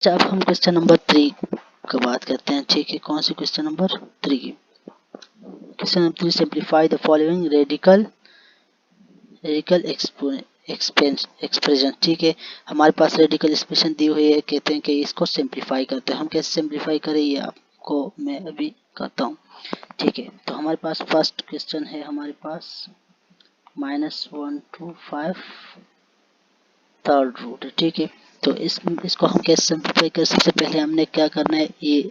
अच्छा, अब हम क्वेश्चन नंबर 3 की बात करते हैं। ठीक है, कौन सी क्वेश्चन नंबर 3 की? Question number 3, simplify the following radical expression. ठीक है, हमारे पास रेडिकल एक्सप्रेशन दी हुई है, कहते हैं कि इसको सिंप्लीफाई करते हैं। हम कैसे सिंप्लीफाई करें ये आपको मैं अभी कहता हूँ। ठीक है, तो हमारे पास फर्स्ट क्वेश्चन है, हमारे पास -1 to 5 थर्ड रूट है। ठीक है, तो इसको हम कैसे सिंप्लीफाई करें? सबसे पहले हमने क्या करना है, ये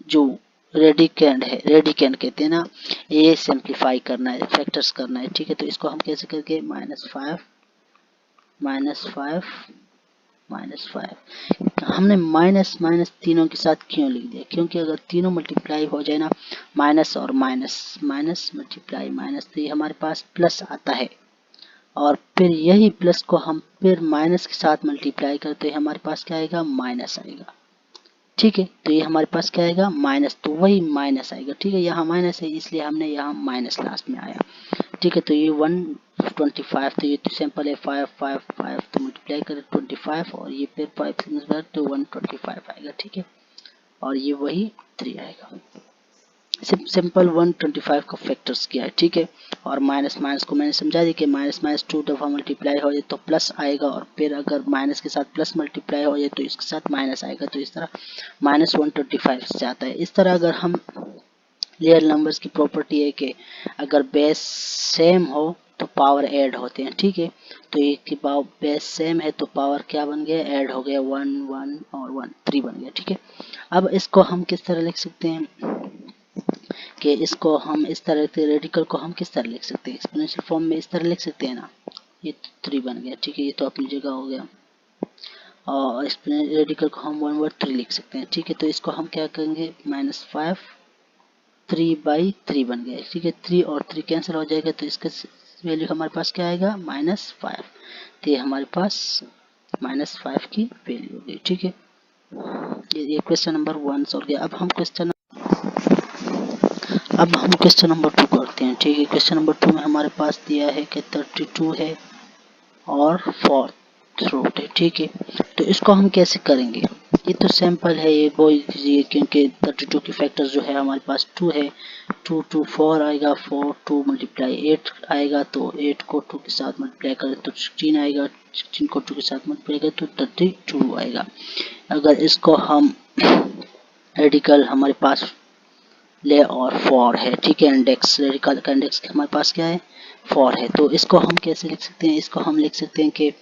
जो रेडिकेंड है, रेडिकेंड कहते हैं ना, ये सिंप्लीफाई करना है, फैक्टर्स करना है। ठीक है, तो इसको हम कैसे करके -5 हमने माइनस माइनस तीनों के साथ क्यों लिख दिया? क्योंकि अगर तीनों मल्टीप्लाई हो जाए ना, माइनस और माइनस माइनस मल्टीप्लाई माइनस, तो ये हमारे पास प्लस आता है, और फिर यही प्लस को हम फिर माइनस के साथ मल्टीप्लाई करते हैं, हमारे पास क्या आएगा? माइनस आएगा। ठीक है, तो ये हमारे पास क्या आएगा? माइनस, तो वही माइनस आएगा। ठीक है, यहाँ माइनस है इसलिए हमने यहाँ माइनस लास्ट में आया। ठीक है, तो ये 125, तो ये तो सिंपल है, 5 5 5 तो मल्टीप्लाई करें 25, और ये फिर 5 तो 125 आएगा। ठीक है, और ये वही 3 आएगा। सिंपल 125 का फैक्टर्स किया है। ठीक है, और माइनस माइनस को मैंने समझा दिया कि माइनस माइनस 2 दफ़ा मल्टीप्लाई हो जाए तो प्लस आएगा, और फिर अगर माइनस के साथ प्लस मल्टीप्लाई हो जाए तो इसके साथ माइनस आएगा। तो इस तरह -125 से आता है। इस तरह अगर हम रियल नंबर्स की प्रॉपर्टी है कि अगर बेस सेम हो तो पावर ऐड होते हैं। ठीक है, तो ये की बेस सेम है तो पावर क्या बन गया? ऐड हो गया, 1 1 और 1 3 बन गया। ठीक है, अब इसको हम किस तरह लिख सकते हैं कि इसको हम इस तरह से रेडिकल को हम किस तरह लिख सकते हैं? एक्सपोनेंशियल फॉर्म में इस तरह लिख सकते हैं ना, ये 3 बन गया। ठीक है, ये तो अपनी जगह हो गया, और रेडिकल को हम 1/3 लिख सकते हैं। ठीक है, तो इसको हम क्या करेंगे? -5 3/3 बन गया। ठीक है, 3 और 3 कैंसिल हो जाएगा, तो इसका वैल्यू हमारे पास क्या आएगा? -5। तो ये हमारे पास -5 की वैल्यू हो गई। ठीक है, ये क्वेश्चन नंबर 1 सॉल्व गया। अब हम क्वेश्चन नंबर 2 करते हैं। ठीक है, क्वेश्चन नंबर 2 में हमारे पास दिया है कि 32 है और 4th रूट है। ठीक है, तो इसको हम कैसे करेंगे? ये तो सैंपल है, ये बहुत इजी है, क्योंकि 32 की फैक्टर्स जो है हमारे पास 2 है। 2 2 4 आएगा, 4 2 मल्टीप्लाई 8 आएगा, तो 8 को 2 के साथ मल्टीप्लाई करें तो 16 आएगा, 16 को 2 के साथ मल्टीप्लाई करें तो 32 आएगा। अगर इसको हम रेडिकल हमारे पास ले और 4 है। ठीक है, इंडेक्स रेडिकल का इंडेक्स हमारे पास क्या है? 4 है। तो इसको हम कैसे लिख सकते हैं? इसको हम लिख सकते हैं कि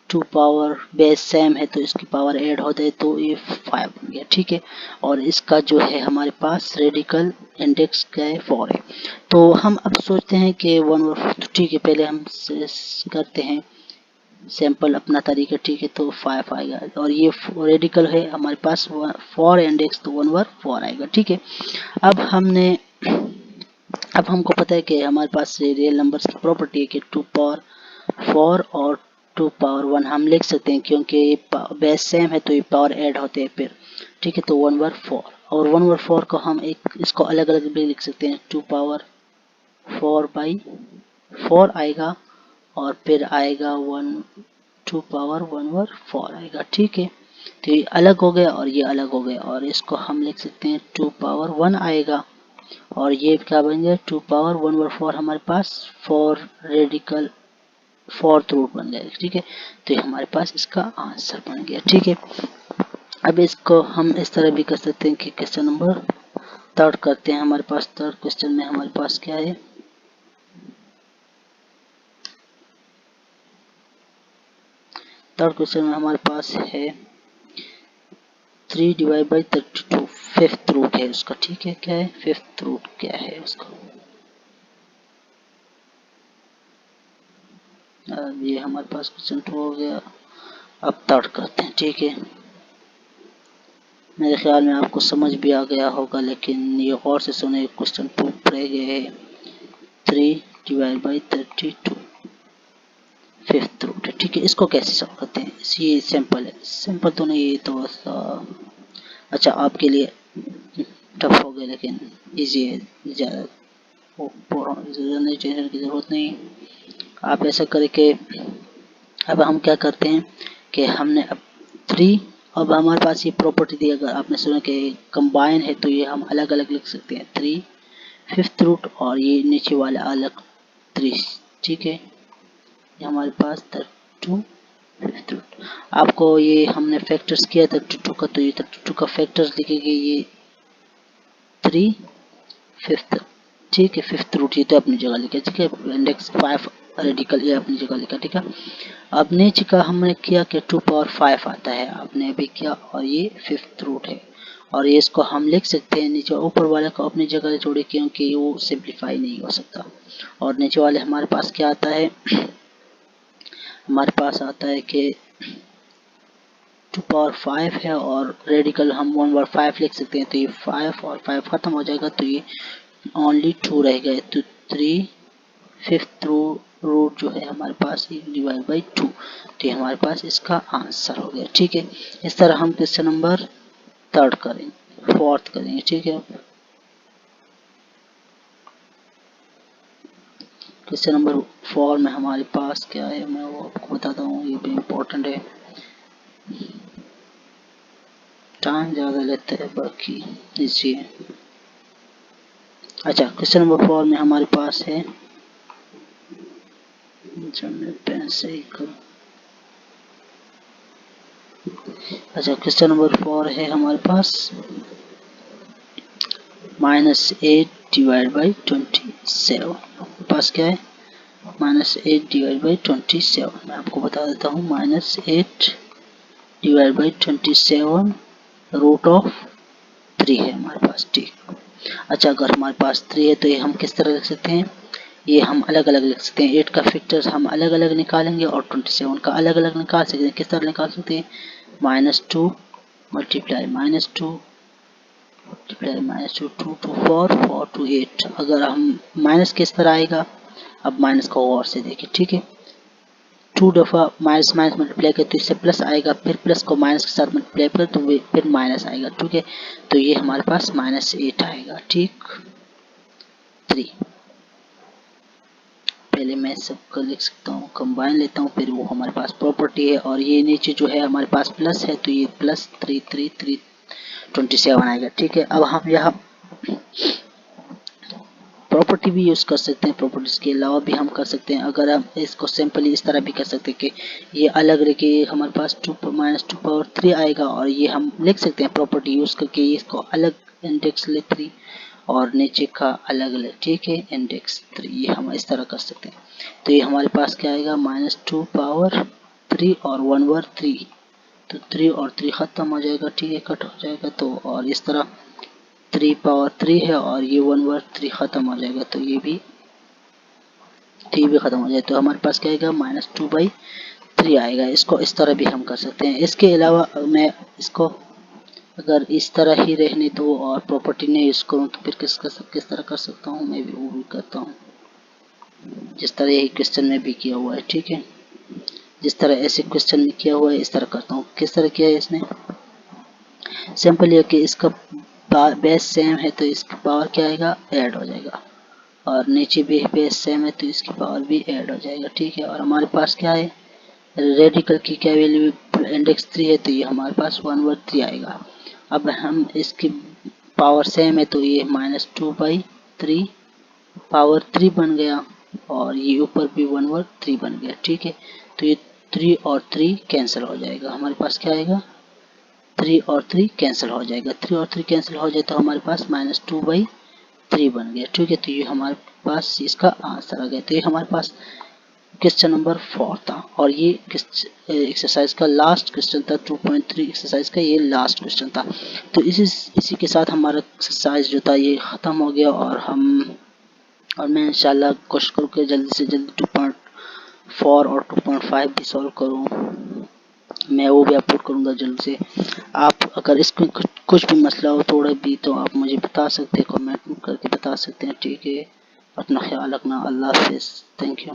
2 पावर बेस सेम है तो इसकी पावर ऐड हो जाए तो ये 5 बन गया। ठीक है, और इसका जो है हमारे पास रेडिकल इंडेक्स क्या है? 4 है। तो हम अब सोचते हैं कि 1/4, ठीक है, पहले हम करते हैं सैंपल अपना तरीका। ठीक है, तो 5 आएगा, और ये रेडिकल है हमारे पास 4 इंडेक्स, तो 1/4 आएगा। ठीक है, अब हमको पता है कि हमारे पास रियल नंबर्स की प्रॉपर्टी है कि 2 पावर 4 और 2 पावर 1 हम लिख सकते हैं, क्योंकि बेस सेम है तो ये पावर ऐड होते हैं फिर। ठीक है, तो 1/4, और 1/4 को हम इसको अलग अलग भी लिख सकते हैं। 2 पावर 4/4 आएगा, और फिर आएगा 2 पावर 1/4 आएगा। ठीक है, तो ये अलग हो गया और ये अलग हो गया, और इसको हम लिख सकते हैं 2 पावर 1 आएगा, और ये क्या बन गया? 2 पावर 1/4 हमारे पास 4 रेडिकल 4th रूट बन गया। ठीक है, तो ये हमारे पास इसका आंसर बन गया। ठीक है, अब इसको हम इस तरह भी कर सकते हैं कि क्वेश्चन नंबर 3 करते हैं। हमारे पास 3rd क्वेश्चन में हमारे पास क्या है? थर्ड क्वेश्चन में हमारे पास है 3/32 5th रूट है उसका। ठीक है, क्या है? 5th रूट क्या है उसका? ये हमारे पास क्वेश्चन 2 हो गया। अब 3rd करते हैं। ठीक है, मेरे ख्याल में आपको समझ भी आ गया होगा, लेकिन ये गौर से सुने, क्वेश्चन 2 रह गए है। 3/32 5th रूट है। ठीक है, इसको कैसे सॉल्व करते हैं? ये सिंपल है, सिंपल तो नहीं, ये तो अच्छा आपके लिए टफ हो गया, लेकिन इजी है, ज़्यादा टेंशन की ज़रूरत नहीं। आप ऐसा करें कि अब हम क्या करते हैं कि हमने अब 3 अब हमारे पास ये प्रॉपर्टी दी, अगर आपने सुना कि कंबाइन है तो ये हम अलग अलग लिख सकते हैं, 3 5th रूट और ये नीचे वाला अलग 3, ठीक है। ये हमारे पास 32 5th रूट। आपको ये हमने फैक्टर्स किया 32 का, तो ये 32 का फैक्टर्स लिखेंगे ये 3 5th, ठीक है। 5th रूट ये तो अपनी जगह लिखा, ठीक है। इंडेक्स 5 रेडिकल ये अपनी जगह लिखा, ठीक है। अब नीचे का हमने किया कि 2 पावर 5 आता है, आपने अभी किया, और ये 5th रूट है, और ये इसको हम लिख सकते हैं नीचे ऊपर वाले को अपनी जगह जोड़े, क्योंकि वो सिंप्लीफाई नहीं हो सकता। और नीचे वाले हमारे पास क्या आता है, हमारे पास आता है कि 2 पावर 5 है और रेडिकल हम 1 पावर 5 लिख सकते हैं, तो ये 5 और 5 खत्म हो जाएगा, तो ये ओनली 2 रह गए, तो 3 5th रूट जो है हमारे पास डिवाइड बाई 2, तो ये हमारे पास इसका आंसर हो गया, ठीक है। इस तरह हम क्वेश्चन नंबर 3rd करेंगे, 4th करेंगे, ठीक है। क्वेश्चन नंबर 4 में हमारे पास क्या है, मैं वो आपको बताता हूँ, ये भी इम्पोर्टेंट है, टाइम ज़्यादा लेता है बाकी इसलिए। अच्छा, क्वेश्चन नंबर 4 में हमारे पास है, पेन से ही करूँ। अच्छा, क्वेश्चन नंबर 4 है हमारे पास -8 डिवाइड बाई 27। पास क्या है, -8 डिवाइड बाई 27। मैं आपको बता देता हूँ, -8 डिवाइड बाई 27 रूट ऑफ 3 है हमारे पास, ठीक। अच्छा, अगर हमारे पास 3 है तो ये हम किस तरह लिख सकते हैं, ये हम अलग अलग लिख सकते हैं, 8 का फैक्टर्स हम अलग अलग निकालेंगे और 27 का अलग अलग निकाल सकते हैं। किस तरह निकाल सकते हैं, -2 मल्टीप्लाई -2 मल्टीप्लाई -2 2 to 4 4 to 8। अगर हम माइनस किस तरह आएगा, अब माइनस को और से देखिए, ठीक है। 2 दफ़ा माइनस माइनस मल्टीप्लाई करें तो इससे प्लस आएगा, फिर प्लस को माइनस के साथ मल्टीप्लाई करें तो फिर माइनस आएगा, ठीक है। तो ये हमारे पास -8 आएगा, ठीक। 3 पहले मैं सबको लिख सकता हूँ, कंबाइन लेता हूँ, फिर वो हमारे पास प्रॉपर्टी है, और ये नीचे जो है हमारे पास प्लस है, तो ये प्लस 3 3 3 27 आएगा, ठीक है। अब हम यहाँ प्रॉपर्टी भी यूज़ कर सकते हैं, प्रॉपर्टीज के अलावा भी हम कर सकते हैं। अगर हम इसको सिंपली इस तरह भी कर सकते हैं कि ये अलग रह के हमारे पास 2 पावर 3 आएगा, और ये हम लिख सकते हैं प्रॉपर्टी यूज़ करके, इसको अलग इंडेक्स ले 3 और नीचे का अलग अलग, ठीक है, इंडेक्स 3, ये हम इस तरह कर सकते हैं। तो ये हमारे पास क्या आएगा, -2 पावर 3 और 1 ओवर 3, तो 3 और 3 खत्म हो जाएगा, ठीक है, कट हो जाएगा, तो और इस तरह 3 पावर 3 है और ये 1 ओवर 3 खत्म हो जाएगा, तो ये भी 3 भी खत्म हो जाए, तो हमारे पास क्या आएगा, -2/3 आएगा। इसको इस तरह भी हम कर सकते हैं। इसके अलावा मैं इसको अगर इस तरह ही रहने दो और प्रॉपर्टी नहीं यूज़ करूँ तो फिर किस तरह कर सकता हूँ, मैं भी वो भी करता हूँ, जिस तरह यही क्वेश्चन में भी किया हुआ है, ठीक है। जिस तरह ऐसे क्वेश्चन में किया हुआ है इस तरह करता हूँ। किस तरह किया है इसने, सिंपल ये कि इसका बेस सेम है तो इसकी पावर क्या आएगा, ऐड हो जाएगा, और नीचे भी बेस सेम है तो इसकी पावर भी ऐड हो जाएगा, ठीक है। और हमारे पास क्या है, रेडिकल की क्या वैल्यू इंडेक्स 3 है, तो ये हमारे पास 1 ओवर 3 आएगा। अब हम इसकी पावर सेम है तो ये -2/3 पावर 3 बन गया, और ये ऊपर भी 1 ओवर 3 बन गया, ठीक है। तो ये 3 और 3 कैंसिल हो जाएगा, हमारे पास क्या आएगा, 3 और 3 कैंसिल हो जाएगा, 3 और 3 कैंसिल हो जाए तो हमारे पास -2/3 बन गया, ठीक है। तो ये हमारे पास इसका आंसर आ गया। तो ये हमारे पास क्वेश्चन नंबर 4 था, और ये एक्सरसाइज का लास्ट क्वेश्चन था, 2.3 एक्सरसाइज का ये लास्ट क्वेश्चन था। तो इसी के साथ हमारा एक्सरसाइज जो था ये ख़त्म हो गया, और मैं इंशाल्लाह कोशिश करूँ कि जल्दी से जल्दी 2.4 और 2.5 भी सॉल्व करूँ, मैं वो भी अपलोड करूँगा जल्द से। आप अगर इसमें कुछ भी मसला हो थोड़ा भी तो आप मुझे बता सकते हैं, कमेंट करके बता सकते हैं, ठीक है। अपना ख्याल रखना, अल्लाह हाफिज़, थैंक यू।